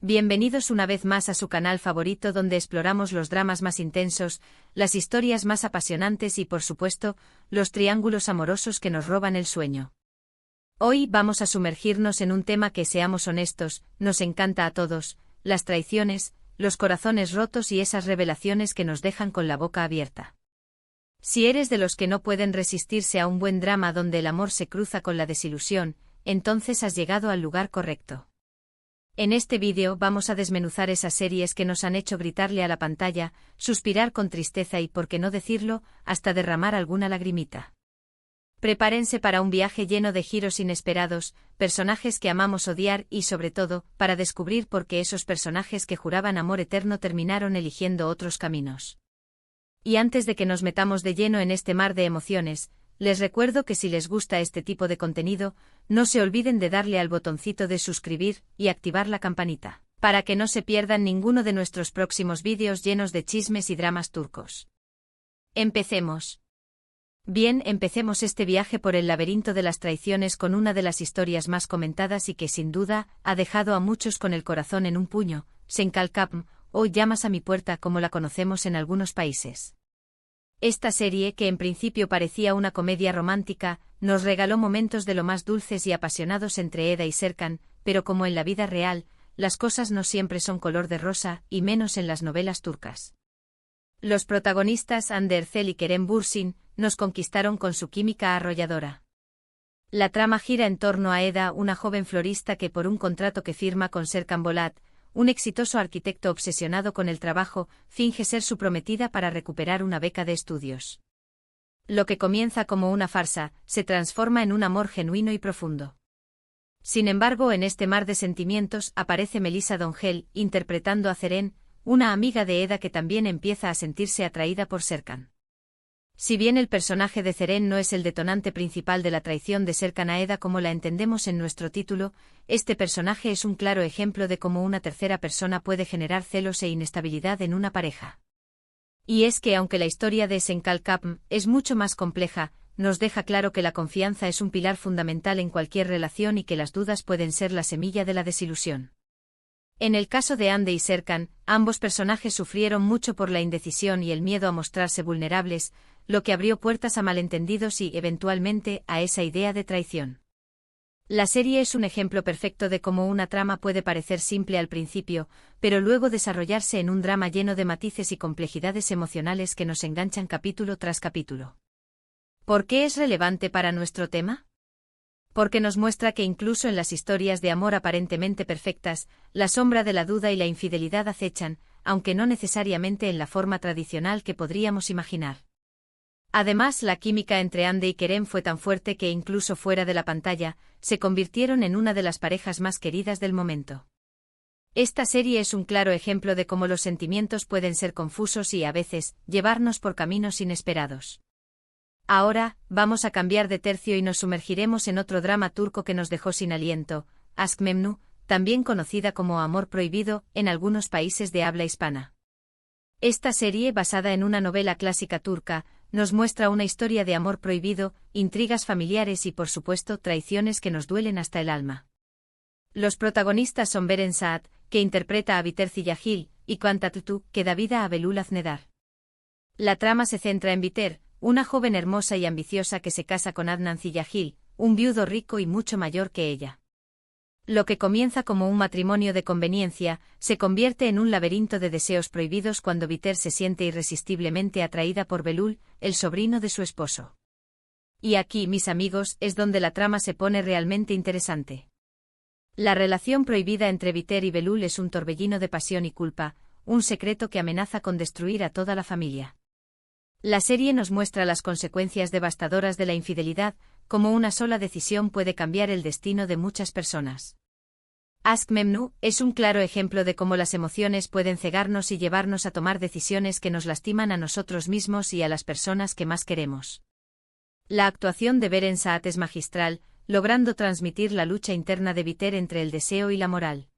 Bienvenidos una vez más a su canal favorito donde exploramos los dramas más intensos, las historias más apasionantes y por supuesto, los triángulos amorosos que nos roban el sueño. Hoy vamos a sumergirnos en un tema que, seamos honestos, nos encanta a todos: las traiciones, los corazones rotos y esas revelaciones que nos dejan con la boca abierta. Si eres de los que no pueden resistirse a un buen drama donde el amor se cruza con la desilusión, entonces has llegado al lugar correcto. En este vídeo vamos a desmenuzar esas series que nos han hecho gritarle a la pantalla, suspirar con tristeza y, por qué no decirlo, hasta derramar alguna lagrimita. Prepárense para un viaje lleno de giros inesperados, personajes que amamos odiar y, sobre todo, para descubrir por qué esos personajes que juraban amor eterno terminaron eligiendo otros caminos. Y antes de que nos metamos de lleno en este mar de emociones, les recuerdo que si les gusta este tipo de contenido, no se olviden de darle al botoncito de suscribir y activar la campanita, para que no se pierdan ninguno de nuestros próximos vídeos llenos de chismes y dramas turcos. Empecemos. Bien, empecemos este viaje por el laberinto de las traiciones con una de las historias más comentadas y que sin duda ha dejado a muchos con el corazón en un puño: Sen Kalkapm, o Llamas a mi puerta como la conocemos en algunos países. Esta serie, que en principio parecía una comedia romántica, nos regaló momentos de lo más dulces y apasionados entre Eda y Serkan, pero como en la vida real, las cosas no siempre son color de rosa, y menos en las novelas turcas. Los protagonistas Hande Erçel y Kerem Bürsin nos conquistaron con su química arrolladora. La trama gira en torno a Eda, una joven florista que por un contrato que firma con Serkan Bolat, un exitoso arquitecto obsesionado con el trabajo, finge ser su prometida para recuperar una beca de estudios. Lo que comienza como una farsa, se transforma en un amor genuino y profundo. Sin embargo, en este mar de sentimientos aparece Melisa Dongel, interpretando a Ceren, una amiga de Eda que también empieza a sentirse atraída por Serkan. Si bien el personaje de Ceren no es el detonante principal de la traición de Serkan a Eda como la entendemos en nuestro título, este personaje es un claro ejemplo de cómo una tercera persona puede generar celos e inestabilidad en una pareja. Y es que aunque la historia de Sen Kalkapm es mucho más compleja, nos deja claro que la confianza es un pilar fundamental en cualquier relación y que las dudas pueden ser la semilla de la desilusión. En el caso de Hande y Serkan, ambos personajes sufrieron mucho por la indecisión y el miedo a mostrarse vulnerables, lo que abrió puertas a malentendidos y, eventualmente, a esa idea de traición. La serie es un ejemplo perfecto de cómo una trama puede parecer simple al principio, pero luego desarrollarse en un drama lleno de matices y complejidades emocionales que nos enganchan capítulo tras capítulo. ¿Por qué es relevante para nuestro tema? Porque nos muestra que incluso en las historias de amor aparentemente perfectas, la sombra de la duda y la infidelidad acechan, aunque no necesariamente en la forma tradicional que podríamos imaginar. Además, la química entre Hande y Kerem fue tan fuerte que incluso fuera de la pantalla, se convirtieron en una de las parejas más queridas del momento. Esta serie es un claro ejemplo de cómo los sentimientos pueden ser confusos y, a veces, llevarnos por caminos inesperados. Ahora, vamos a cambiar de tercio y nos sumergiremos en otro drama turco que nos dejó sin aliento: Aşk Memnu, también conocida como Amor Prohibido en algunos países de habla hispana. Esta serie, basada en una novela clásica turca, nos muestra una historia de amor prohibido, intrigas familiares y, por supuesto, traiciones que nos duelen hasta el alma. Los protagonistas son Beren Saat, que interpreta a Biter Ziyagil, y Kıvanç Tatlıtuğ, que da vida a Belül Aznedar. La trama se centra en Biter, una joven hermosa y ambiciosa que se casa con Adnan Ziyagil, un viudo rico y mucho mayor que ella. Lo que comienza como un matrimonio de conveniencia, se convierte en un laberinto de deseos prohibidos cuando Biter se siente irresistiblemente atraída por Belül, el sobrino de su esposo. Y aquí, mis amigos, es donde la trama se pone realmente interesante. La relación prohibida entre Biter y Belül es un torbellino de pasión y culpa, un secreto que amenaza con destruir a toda la familia. La serie nos muestra las consecuencias devastadoras de la infidelidad, cómo una sola decisión puede cambiar el destino de muchas personas. Aşk Memnu es un claro ejemplo de cómo las emociones pueden cegarnos y llevarnos a tomar decisiones que nos lastiman a nosotros mismos y a las personas que más queremos. La actuación de Beren Saat es magistral, logrando transmitir la lucha interna de Biter entre el deseo y la moral.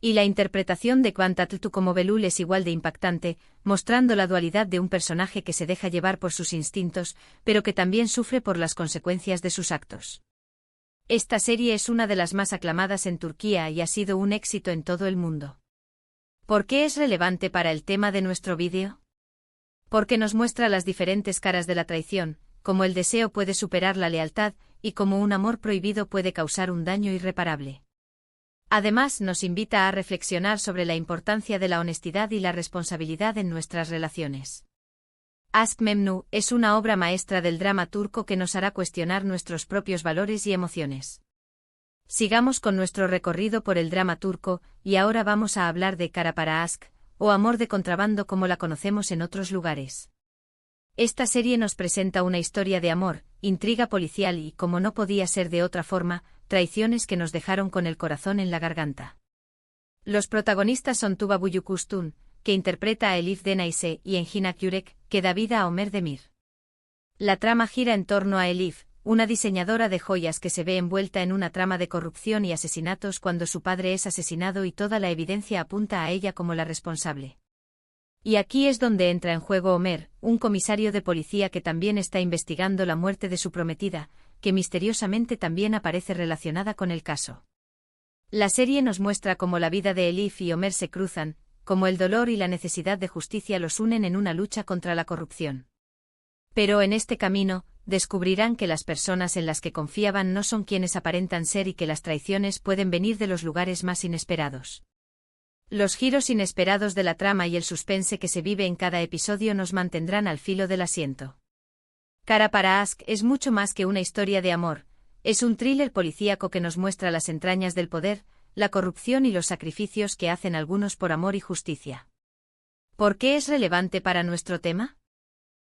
Y la interpretación de Kıvanç Tatlıtuğ como Belül es igual de impactante, mostrando la dualidad de un personaje que se deja llevar por sus instintos, pero que también sufre por las consecuencias de sus actos. Esta serie es una de las más aclamadas en Turquía y ha sido un éxito en todo el mundo. ¿Por qué es relevante para el tema de nuestro vídeo? Porque nos muestra las diferentes caras de la traición, cómo el deseo puede superar la lealtad y cómo un amor prohibido puede causar un daño irreparable. Además, nos invita a reflexionar sobre la importancia de la honestidad y la responsabilidad en nuestras relaciones. Aşk Memnu es una obra maestra del drama turco que nos hará cuestionar nuestros propios valores y emociones. Sigamos con nuestro recorrido por el drama turco, y ahora vamos a hablar de Kara para Aşk, o amor de contrabando como la conocemos en otros lugares. Esta serie nos presenta una historia de amor, intriga policial y, como no podía ser de otra forma, traiciones que nos dejaron con el corazón en la garganta. Los protagonistas son Tuba Büyüküstün, que interpreta a Elif Denayse, y Engin Akyürek, que da vida a Ömer Demir. La trama gira en torno a Elif, una diseñadora de joyas que se ve envuelta en una trama de corrupción y asesinatos cuando su padre es asesinado y toda la evidencia apunta a ella como la responsable. Y aquí es donde entra en juego Ömer, un comisario de policía que también está investigando la muerte de su prometida, que misteriosamente también aparece relacionada con el caso. La serie nos muestra cómo la vida de Elif y Ömer se cruzan, cómo el dolor y la necesidad de justicia los unen en una lucha contra la corrupción. Pero en este camino, descubrirán que las personas en las que confiaban no son quienes aparentan ser y que las traiciones pueden venir de los lugares más inesperados. Los giros inesperados de la trama y el suspense que se vive en cada episodio nos mantendrán al filo del asiento. Kara para Aşk es mucho más que una historia de amor, es un thriller policíaco que nos muestra las entrañas del poder, la corrupción y los sacrificios que hacen algunos por amor y justicia. ¿Por qué es relevante para nuestro tema?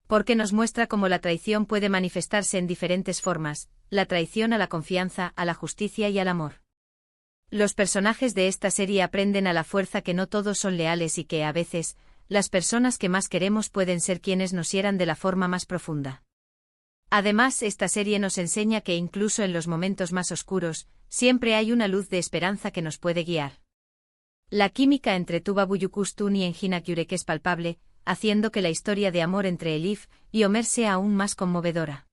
Porque nos muestra cómo la traición puede manifestarse en diferentes formas, la traición a la confianza, a la justicia y al amor. Los personajes de esta serie aprenden a la fuerza que no todos son leales y que, a veces, las personas que más queremos pueden ser quienes nos hieran de la forma más profunda. Además, esta serie nos enseña que incluso en los momentos más oscuros, siempre hay una luz de esperanza que nos puede guiar. La química entre Tuba Büyüküstün y Engin Akyürek es palpable, haciendo que la historia de amor entre Elif y Ömer sea aún más conmovedora.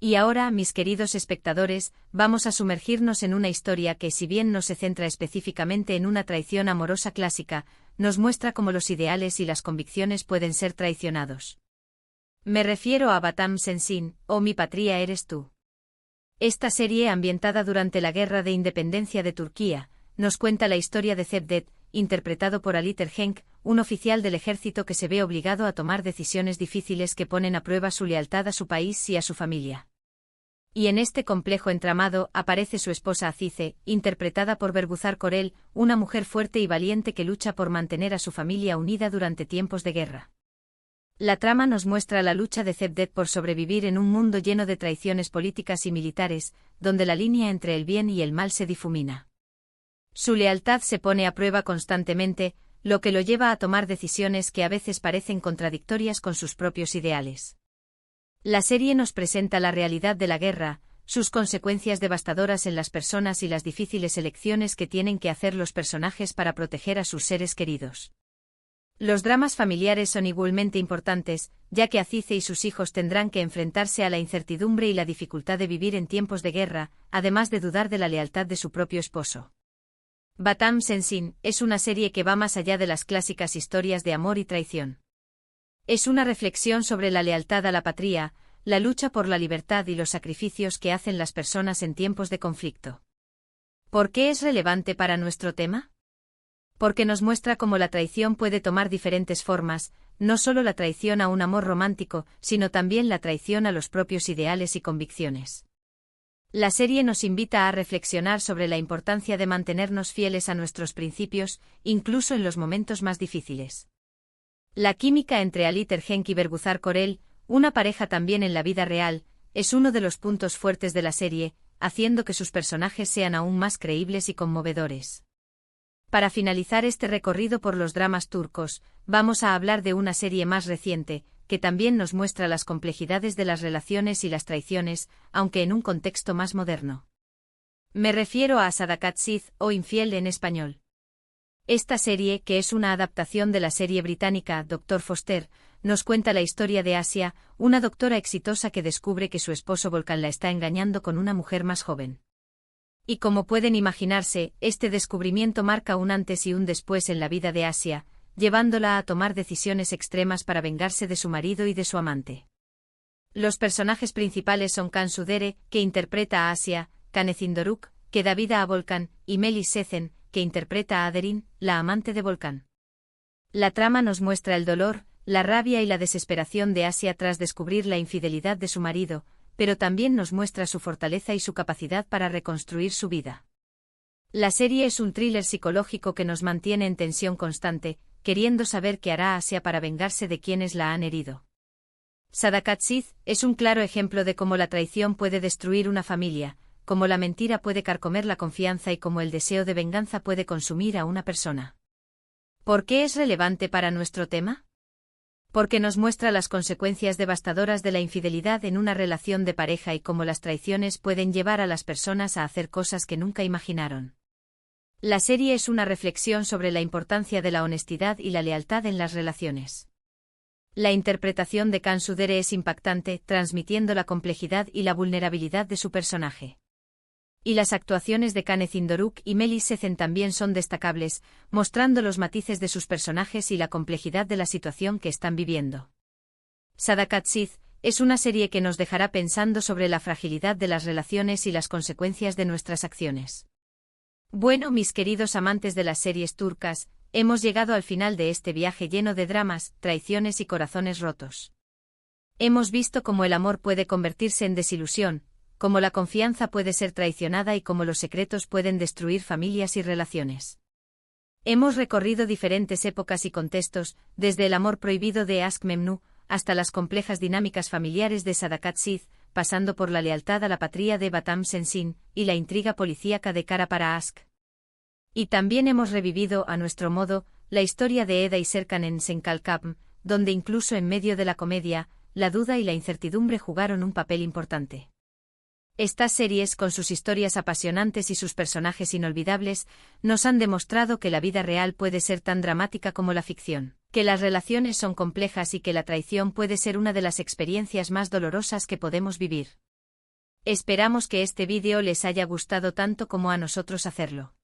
Y ahora, mis queridos espectadores, vamos a sumergirnos en una historia que, si bien no se centra específicamente en una traición amorosa clásica, nos muestra cómo los ideales y las convicciones pueden ser traicionados. Me refiero a Batam Sensin, o Mi patria eres tú. Esta serie, ambientada durante la Guerra de Independencia de Turquía, nos cuenta la historia de Cevdet, interpretado por Ali Tergenk, un oficial del ejército que se ve obligado a tomar decisiones difíciles que ponen a prueba su lealtad a su país y a su familia. Y en este complejo entramado aparece su esposa Azize, interpretada por Bergüzar Korel, una mujer fuerte y valiente que lucha por mantener a su familia unida durante tiempos de guerra. La trama nos muestra la lucha de Cevdet por sobrevivir en un mundo lleno de traiciones políticas y militares, donde la línea entre el bien y el mal se difumina. Su lealtad se pone a prueba constantemente, lo que lo lleva a tomar decisiones que a veces parecen contradictorias con sus propios ideales. La serie nos presenta la realidad de la guerra, sus consecuencias devastadoras en las personas y las difíciles elecciones que tienen que hacer los personajes para proteger a sus seres queridos. Los dramas familiares son igualmente importantes, ya que Azize y sus hijos tendrán que enfrentarse a la incertidumbre y la dificultad de vivir en tiempos de guerra, además de dudar de la lealtad de su propio esposo. Batam Sensin es una serie que va más allá de las clásicas historias de amor y traición. Es una reflexión sobre la lealtad a la patria, la lucha por la libertad y los sacrificios que hacen las personas en tiempos de conflicto. ¿Por qué es relevante para nuestro tema? Porque nos muestra cómo la traición puede tomar diferentes formas, no solo la traición a un amor romántico, sino también la traición a los propios ideales y convicciones. La serie nos invita a reflexionar sobre la importancia de mantenernos fieles a nuestros principios, incluso en los momentos más difíciles. La química entre Ali Tergenk y Bergüzar Korel, una pareja también en la vida real, es uno de los puntos fuertes de la serie, haciendo que sus personajes sean aún más creíbles y conmovedores. Para finalizar este recorrido por los dramas turcos, vamos a hablar de una serie más reciente, que también nos muestra las complejidades de las relaciones y las traiciones, aunque en un contexto más moderno. Me refiero a Sadakatsiz, o Infiel en español. Esta serie, que es una adaptación de la serie británica Dr. Foster, nos cuenta la historia de Asia, una doctora exitosa que descubre que su esposo Volkan la está engañando con una mujer más joven. Y como pueden imaginarse, este descubrimiento marca un antes y un después en la vida de Asia, llevándola a tomar decisiones extremas para vengarse de su marido y de su amante. Los personajes principales son Can Sudere, que interpreta a Asia, Canecin Doruk, que da vida a Volkan, y Melis Secen, que interpreta a Aderin, la amante de Volkan. La trama nos muestra el dolor, la rabia y la desesperación de Asia tras descubrir la infidelidad de su marido, pero también nos muestra su fortaleza y su capacidad para reconstruir su vida. La serie es un thriller psicológico que nos mantiene en tensión constante, queriendo saber qué hará Asia para vengarse de quienes la han herido. Sadakat Sith es un claro ejemplo de cómo la traición puede destruir una familia, cómo la mentira puede carcomer la confianza y cómo el deseo de venganza puede consumir a una persona. ¿Por qué es relevante para nuestro tema? Porque nos muestra las consecuencias devastadoras de la infidelidad en una relación de pareja y cómo las traiciones pueden llevar a las personas a hacer cosas que nunca imaginaron. La serie es una reflexión sobre la importancia de la honestidad y la lealtad en las relaciones. La interpretación de Can Sudere es impactante, transmitiendo la complejidad y la vulnerabilidad de su personaje. Y las actuaciones de Canecin Doruk y Melis Secen también son destacables, mostrando los matices de sus personajes y la complejidad de la situación que están viviendo. Sadakat Sith es una serie que nos dejará pensando sobre la fragilidad de las relaciones y las consecuencias de nuestras acciones. Bueno, mis queridos amantes de las series turcas, hemos llegado al final de este viaje lleno de dramas, traiciones y corazones rotos. Hemos visto cómo el amor puede convertirse en desilusión, cómo la confianza puede ser traicionada y cómo los secretos pueden destruir familias y relaciones. Hemos recorrido diferentes épocas y contextos, desde el amor prohibido de Aşk Memnu, hasta las complejas dinámicas familiares de Sadakat Sith, pasando por la lealtad a la patria de Batam Sensin, y la intriga policíaca de Kara para Aşk. Y también hemos revivido, a nuestro modo, la historia de Eda y Serkan en Senkalkapm, donde incluso en medio de la comedia, la duda y la incertidumbre jugaron un papel importante. Estas series, con sus historias apasionantes y sus personajes inolvidables, nos han demostrado que la vida real puede ser tan dramática como la ficción, que las relaciones son complejas y que la traición puede ser una de las experiencias más dolorosas que podemos vivir. Esperamos que este vídeo les haya gustado tanto como a nosotros hacerlo.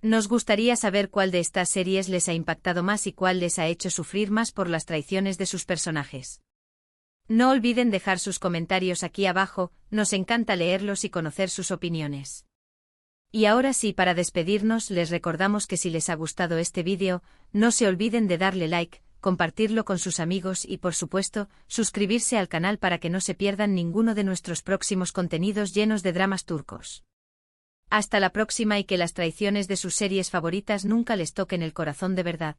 Nos gustaría saber cuál de estas series les ha impactado más y cuál les ha hecho sufrir más por las traiciones de sus personajes. No olviden dejar sus comentarios aquí abajo, nos encanta leerlos y conocer sus opiniones. Y ahora sí, para despedirnos les recordamos que si les ha gustado este vídeo, no se olviden de darle like, compartirlo con sus amigos y por supuesto, suscribirse al canal para que no se pierdan ninguno de nuestros próximos contenidos llenos de dramas turcos. Hasta la próxima y que las traiciones de sus series favoritas nunca les toquen el corazón de verdad.